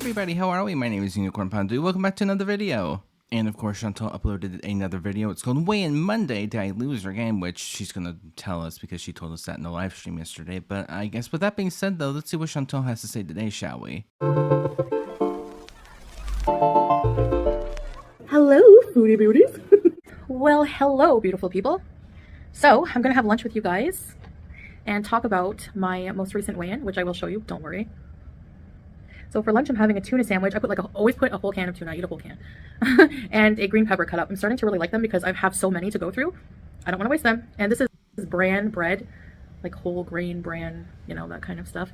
everybody, how are we? My name is Unicorn Pandu. Welcome back to another video. And of course, Chantal uploaded another video. It's called Weigh In Monday. Did I lose or gain? Which she's going to tell us because she told us that in the live stream yesterday. But I guess with that being said, though, let's see what Chantal has to say today, shall we? Hello, foodie beauties. Well, hello, beautiful people. So I'm going to have lunch with you guys and talk about my most recent weigh-in, which I will show you. Don't worry. So for lunch, I'm having a tuna sandwich. I always put a whole can of tuna. I eat a whole can. And a green pepper cut up. I'm starting to really like them because I have so many to go through. I don't want to waste them. And this is bran bread, like whole grain bran, you know, that kind of stuff.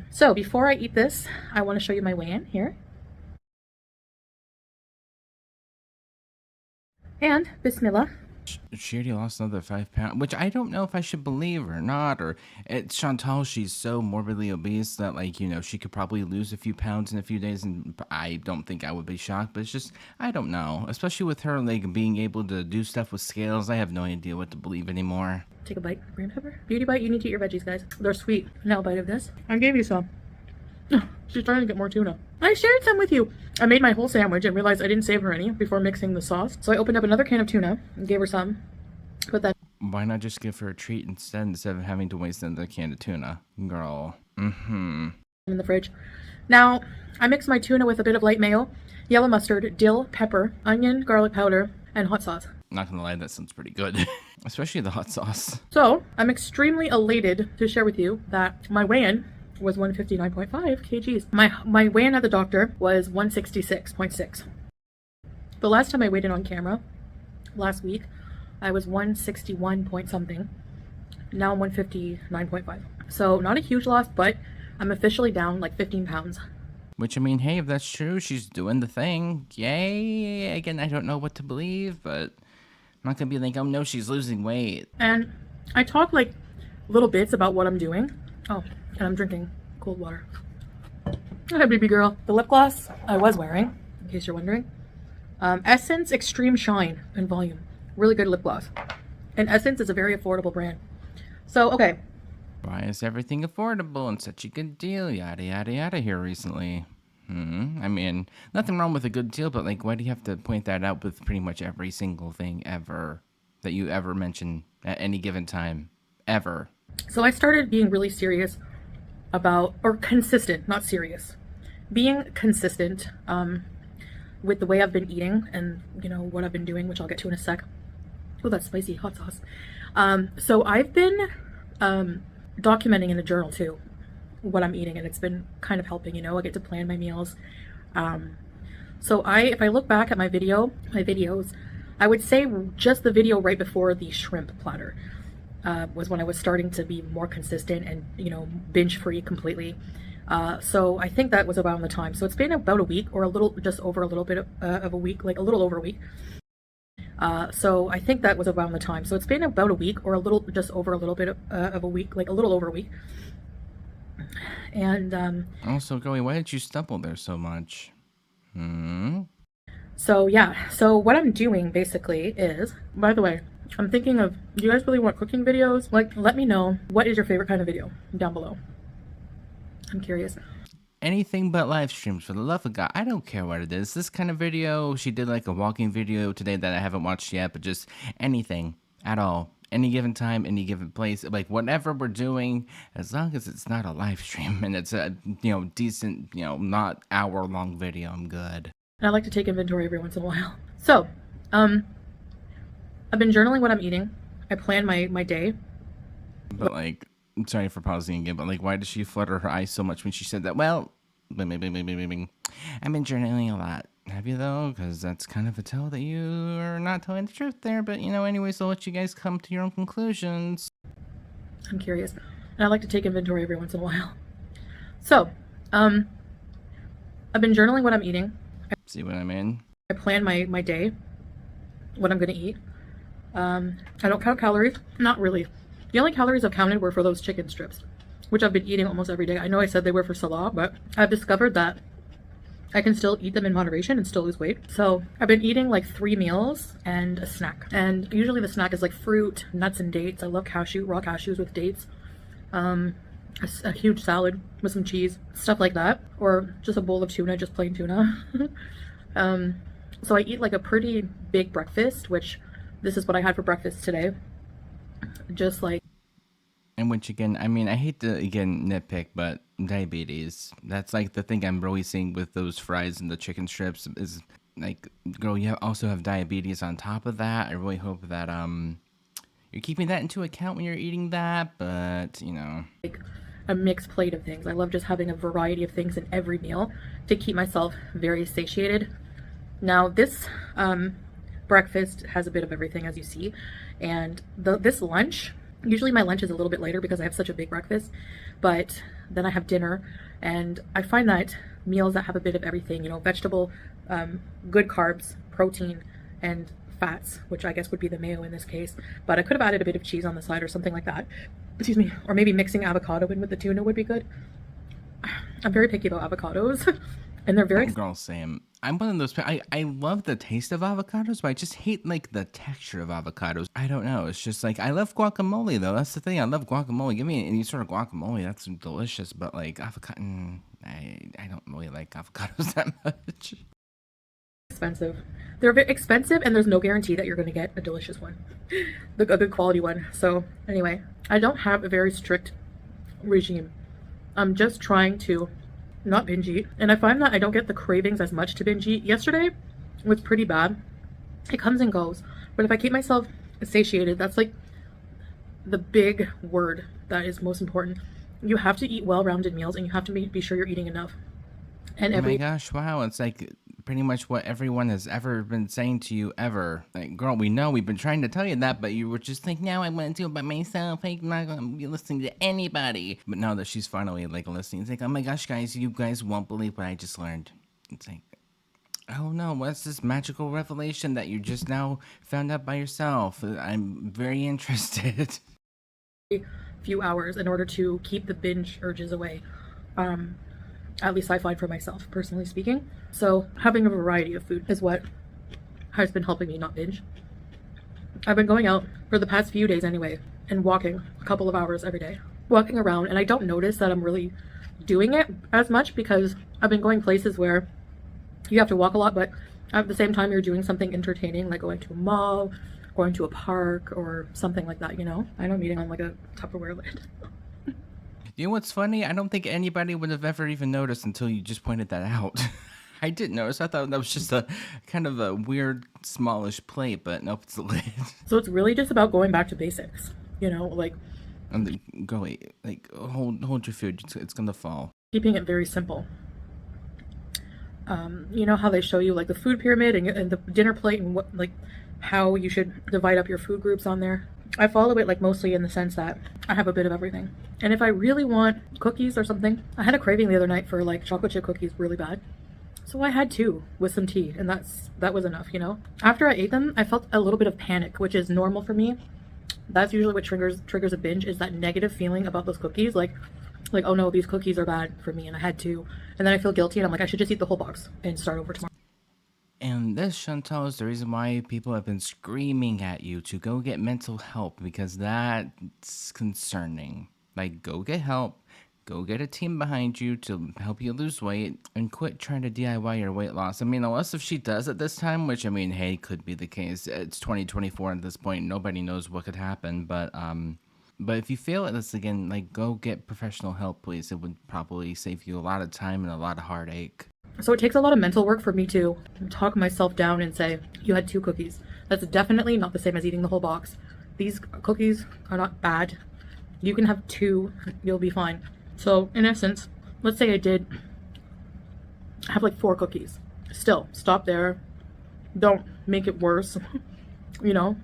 So before I eat this, I want to show you my weigh-in here. And Bismillah. She already lost another 5 pounds, which I don't know if I should believe or not. Or it's Chantal, she's so morbidly obese that, like, you know, she could probably lose a few pounds in a few days, and I don't think I would be shocked. But it's just, I don't know, especially with her, like, being able to do stuff with scales. I have no idea what to believe anymore. Take a bite of green pepper. Beauty bite. You need to eat your veggies, guys. They're sweet. Now a bite of this. I gave you some. She's trying to get more tuna. I shared some with you. I made my whole sandwich and realized I didn't save her any before mixing the sauce. So I opened up another can of tuna and gave her some. Put that. Why not just give her a treat instead of having to waste another can of tuna? Girl. In the fridge. Now, I mixed my tuna with a bit of light mayo, yellow mustard, dill, pepper, onion, garlic powder, and hot sauce. Not gonna lie, that sounds pretty good. Especially the hot sauce. So, I'm extremely elated to share with you that my weigh-in was 159.5 kgs. My weigh-in at the doctor was 166.6. The last time I weighed in on camera, last week, I was 161 point something. Now I'm 159.5. So not a huge loss, but I'm officially down like 15 pounds. Which, I mean, hey, if that's true, she's doing the thing. Yay! Again, I don't know what to believe, but I'm not gonna be like, oh no, she's losing weight. And I talk like little bits about what I'm doing. Oh, and I'm drinking cold water. Hi, baby girl. The lip gloss I was wearing, in case you're wondering, Essence Extreme Shine and Volume. Really good lip gloss. And Essence is a very affordable brand. So, okay. Why is everything affordable and such a good deal? Yada, yada, yada here recently. I mean, nothing wrong with a good deal, but, like, why do you have to point that out with pretty much every single thing ever that you ever mention at any given time? Ever. So I started being really serious about, or consistent, not serious. Being consistent with the way I've been eating and, you know, what I've been doing, which I'll get to in a sec. Oh, that's spicy hot sauce. So I've been documenting in a journal too what I'm eating, and it's been kind of helping, you know. I get to plan my meals. So if I look back at my videos, I would say just the video right before the shrimp platter was when I was starting to be more consistent and, you know, binge free completely. So I think that was around the time. So it's been about a week, or just over a little bit of a week, like a little over a week. So I think that was around the time. So it's been about a week, or just over a little bit of a week, like a little over a week. And also, Joey, why did you stumble there so much? So yeah, so what I'm doing basically is, by the way, I'm thinking of, do you guys really want cooking videos? Like, let me know, what is your favorite kind of video down below? I'm curious. Anything but live streams, for the love of God. I don't care what it is. This kind of video, she did like a walking video today that I haven't watched yet, but just anything at all. Any given time, any given place, like whatever we're doing, as long as it's not a live stream and it's a, you know, decent, you know, not hour-long video, I'm good. And I like to take inventory every once in a while. So, I've been journaling what I'm eating. I plan my day. But like, I'm sorry for pausing again, but like, why did she flutter her eyes so much when she said that? Well, I've been journaling a lot. Have you though? Because that's kind of a tell that you are not telling the truth there. But, you know, anyways, I'll let you guys come to your own conclusions. I'm curious. And I like to take inventory every once in a while. So, I've been journaling what I'm eating. See what I mean? I plan my day, what I'm going to eat. I don't count calories. Not really. The only calories I've counted were for those chicken strips, which I've been eating almost every day. I know I said they were for Salah, but I've discovered that I can still eat them in moderation and still lose weight. So I've been eating like 3 meals and a snack. And usually the snack is like fruit, nuts, and dates. I love raw cashews with dates. a huge salad with some cheese, stuff like that, or just a bowl of tuna, just plain tuna. um, so I eat like a pretty big breakfast, which this is what I had for breakfast today. Just like And which again, I mean, I hate to again nitpick, but diabetes. That's like the thing I'm really seeing with those fries and the chicken strips is like, girl, you also have diabetes on top of that. I really hope that you're keeping that into account when you're eating that, but you know. a mixed plate of things. I love just having a variety of things in every meal to keep myself very satiated. Now this breakfast has a bit of everything, as you see, and this lunch, usually my lunch is a little bit later because I have such a big breakfast, but then I have dinner, and I find that meals that have a bit of everything, you know, vegetable, good carbs, protein, and fats, which I guess would be the mayo in this case, but I could have added a bit of cheese on the side or something like that. Excuse me. Or maybe mixing avocado in with the tuna would be good. I'm very picky about avocados, and they're very Girl, Sam, I'm one of those. I love the taste of avocados, but I just hate like the texture of avocados. I don't know. It's just like I love guacamole though. That's the thing. I love guacamole. Give me any sort of guacamole. That's delicious. But like avocado, I don't really like avocados that much. expensive. They're very expensive, and there's no guarantee that you're going to get a delicious one, a good quality one. So anyway, I don't have a very strict regime. I'm just trying to not binge eat, and I find that I don't get the cravings as much to binge eat. Yesterday was pretty bad. It comes and goes, but if I keep myself satiated, that's like the big word that is most important. You have to eat well-rounded meals, and you have to be sure you're eating enough. And Oh my every gosh, wow. It's like pretty much what everyone has ever been saying to you ever. Like, girl, we know we've been trying to tell you that, but you were just like, no, I want to do it by myself. I'm not going to be listening to anybody. But now that she's finally like listening, it's like, oh my gosh, guys, you guys won't believe what I just learned. It's like, oh no, what's this magical revelation that you just now found out by yourself? I'm very interested. few hours in order to keep the binge urges away. Um, at least I find for myself, personally speaking. So having a variety of food is what has been helping me not binge. I've been going out for the past few days anyway and walking a couple of hours every day. Walking around, and I don't notice that I'm really doing it as much because I've been going places where you have to walk a lot, but at the same time you're doing something entertaining, like going to a mall, going to a park, or something like that, you know? I know I'm eating on like a Tupperware lid. You know what's funny? I don't think anybody would have ever even noticed until you just pointed that out. I didn't notice. I thought that was just a kind of a weird, smallish plate, but nope, it's a lid. So it's really just about going back to basics, you know, like And go wait, like hold your food. It's gonna fall. keeping it very simple. You know how they show you like the food pyramid and the dinner plate and what like how you should divide up your food groups on there. I follow it like mostly in the sense that I have a bit of everything. And if I really want cookies or something, I had a craving the other night for like chocolate chip cookies really bad. So I had two with some tea, and that was enough, you know? After I ate them, I felt a little bit of panic, which is normal for me. That's usually what triggers a binge, is that negative feeling about those cookies, like oh no, these cookies are bad for me and I had two. And then I feel guilty and I'm like, I should just eat the whole box and start over tomorrow. And this, Chantal, is the reason why people have been screaming at you to go get mental help, because that's concerning. Like, go get help. Go get a team behind you to help you lose weight and quit trying to DIY your weight loss. I mean, unless if she does at this time, which I mean, hey, could be the case. It's 2024 at this point. Nobody knows what could happen. But if you fail at this again, like, go get professional help, please. It would probably save you a lot of time and a lot of heartache. So it takes a lot of mental work for me to talk myself down and say, you had two cookies. That's definitely not the same as eating the whole box. These cookies are not bad. You can have two, you'll be fine. So in essence, let's say I did have like 4 cookies. Still, stop there. Don't make it worse, you know,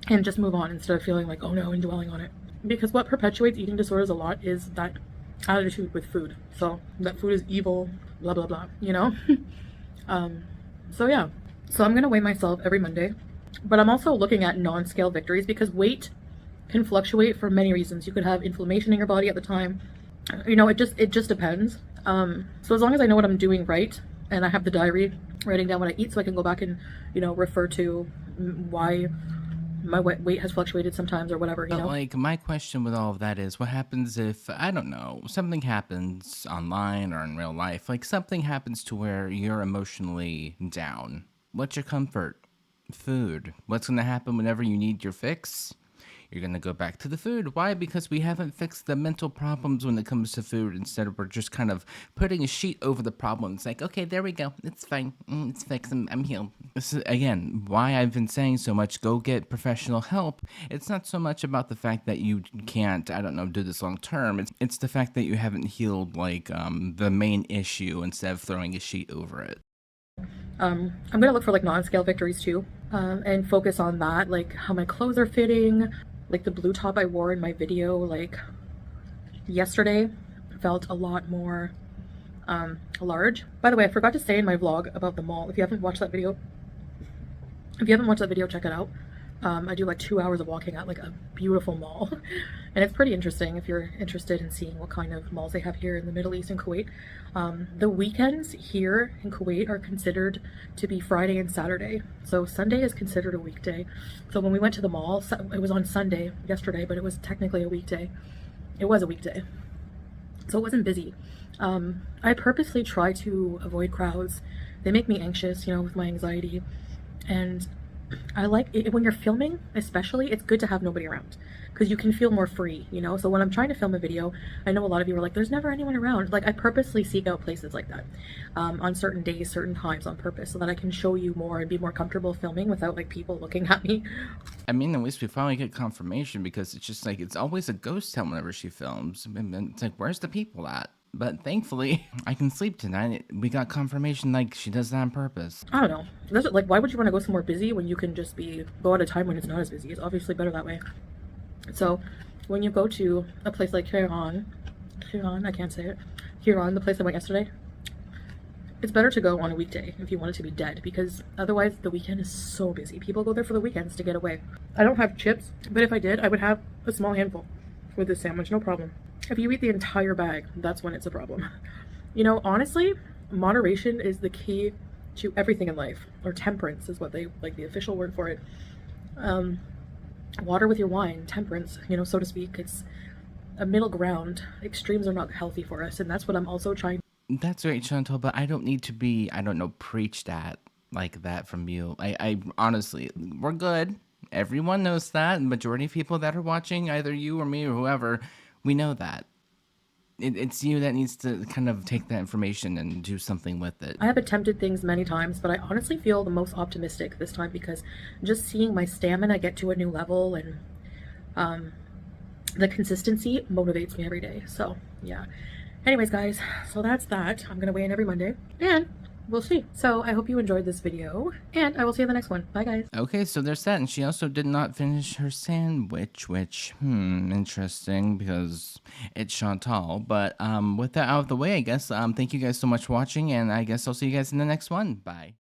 and just move on instead of feeling like, oh no, and dwelling on it. Because what perpetuates eating disorders a lot is that attitude with food. So that food is evil, blah, blah, blah, you know? So yeah. So I'm going to weigh myself every Monday, but I'm also looking at non-scale victories because weight can fluctuate for many reasons. You could have inflammation in your body at the time. You know, it just depends. So as long as I know what I'm doing right and I have the diary writing down what I eat so I can go back and, you know, refer to why my weight has fluctuated sometimes or whatever, you But, know? like, my question with all of that is what happens if, I don't know, something happens online or in real life? Like, something happens to where you're emotionally down. What's your comfort? Food. What's going to happen whenever you need your fix? You're going to go back to the food. Why? Because we haven't fixed the mental problems when it comes to food. Instead of we're just kind of putting a sheet over the problem. It's like, okay, there we go. It's fine. It's fixed. I'm healed. This is, again, why I've been saying so much, go get professional help. It's not so much about the fact that you can't, I don't know, do this long term. It's the fact that you haven't healed, like, the main issue instead of throwing a sheet over it. I'm gonna look for like non-scale victories too, and focus on that, like how my clothes are fitting, like the blue top I wore in my video, like yesterday, felt a lot more large. By the way, I forgot to say in my vlog about the mall. If you haven't watched that video, check it out. I do like 2 hours of walking at like a beautiful mall, and it's pretty interesting if you're interested in seeing what kind of malls they have here in the Middle East and Kuwait. The weekends here in Kuwait are considered to be Friday and Saturday, so Sunday is considered a weekday. So when we went to the mall, it was on Sunday yesterday, but it was technically a weekday. It was a weekday, so it wasn't busy. I purposely try to avoid crowds. They make me anxious, you know, with my anxiety, and I like it when you're filming, especially, it's good to have nobody around because you can feel more free, you know? So when I'm trying to film a video, I know a lot of you are like, there's never anyone around. Like, I purposely seek out places like that on certain days, certain times on purpose so that I can show you more and be more comfortable filming without like people looking at me. I mean, at least we finally get confirmation because it's just like, it's always a ghost town whenever she films. And it's like, where's the people at? But thankfully, I can sleep tonight. We got confirmation like she does that on purpose. I don't know. Like, why would you want to go somewhere busy when you can just go at a time when it's not as busy? It's obviously better that way. So when you go to a place like Huron, I can't say it, Huron, the place I went yesterday, it's better to go on a weekday if you want it to be dead, because otherwise the weekend is so busy. People go there for the weekends to get away. I don't have chips, but if I did, I would have a small handful with this sandwich, no problem. If you eat the entire bag, that's when it's a problem. You know, honestly, moderation is the key to everything in life, or temperance is what they, like, the official word for it. Water with your wine, temperance, you know, so to speak. It's a middle ground. Extremes are not healthy for us, and that's what I'm also trying. That's right, Chantal, but I don't need to be, I don't know, preached at like that from you. I honestly, we're good. Everyone knows that. The majority of people that are watching, either you or me or whoever, we know that. It's you that needs to kind of take that information and do something with it. I have attempted things many times, but I honestly feel the most optimistic this time because just seeing my stamina get to a new level and the consistency motivates me every day. So yeah. Anyways, guys, so that's that. I'm gonna weigh in every Monday, and we'll see. So I hope you enjoyed this video, and I will see you in the next one. Bye, guys. Okay, so there's that, and she also did not finish her sandwich, which, interesting, because it's Chantal. But with that out of the way, I guess, thank you guys so much for watching, and I guess I'll see you guys in the next one. Bye.